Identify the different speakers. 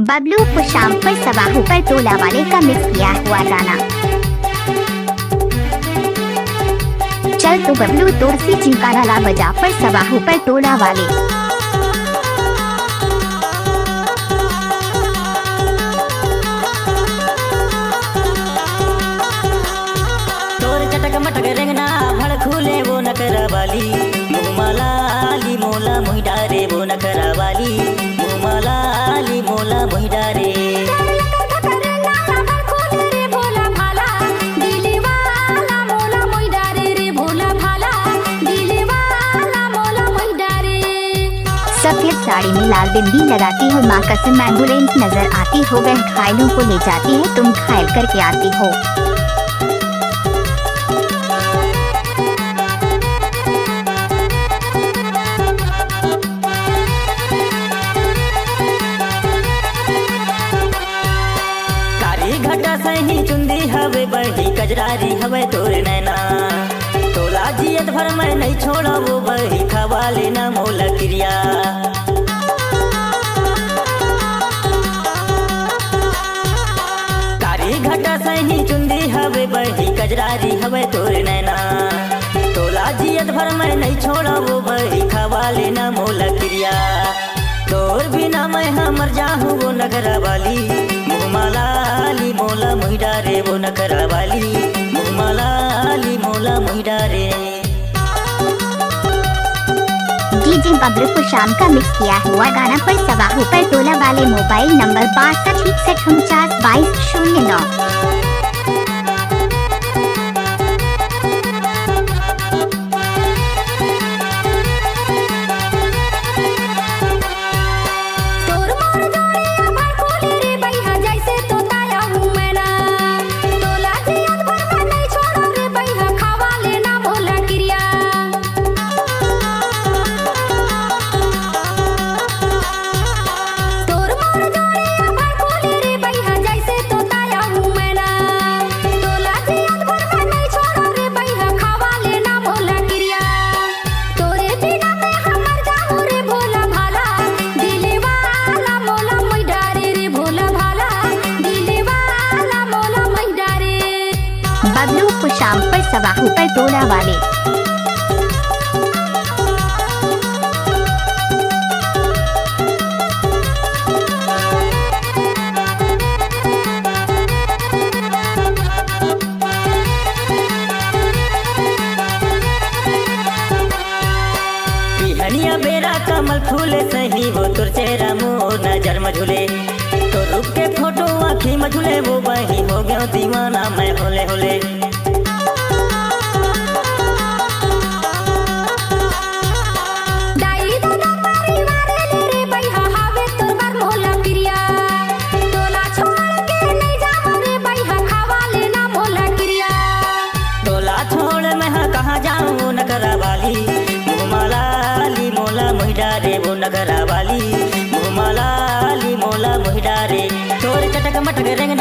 Speaker 1: बबलू को शाम पर सवाहू पर टोला वाले का मिस किया हुआ गाना। चल तो बबलू तोड़ सी चिंकारा ला बजा पर सवाहू पर टोला वाले।
Speaker 2: तोर चटक मटक रेंगना भड़ खुले वो नकरा वाली मुमालाली मोला मुहिडारे वो नकरा वाली मुमालाली मोला मुहिडारे।
Speaker 1: सफेद साड़ी में लाल बिंदी लगाती हो माँ कसम एम्बुलेंस नजर आती हो वह घायलों को ले जाती है तुम घायल करके आती हो।
Speaker 2: कारी घटा सही चुंदी हवे बही कजरारी हवे तोर नैना तोला जियत भर मैं नहीं छोड़ा वो बही खवा लेना मोला क्रिया। कारी घटा सही चुंदी हवे बही कजरारी हवे तोर नैना तोला जियत भर मैं नहीं छोड़ा वो बही खवा लेना मोला क्रिया। तोर बिना मैं हमर जाहूँ वो नगरा वाली मुमालाली मोला मुहिडारे वो नगरा वाली मुमालाली मोला मुहिडारे।
Speaker 1: डीजे बबलू को शाम का मिक्स किया हुआ गाना पर सवाहू पर टोला वाले। Mobile number 6261492209। बबलू को शाम पर सवाहू पर टोला वाले।
Speaker 2: पिहनिया बेरा कमल फूले सही वो तुर चेहरा मुँह नजर मझुले तो रूप के फोटो आँखी मझुले वो बही हो गया दीवाना मैं होले होले। छोड़ मैं कहाँ जाऊँ नगरा वाली मुमालाली मोला मुहिडारे वो नगरा वाली मुमालाली मोला मुहिडारे। तोर चटक मटक रेंगना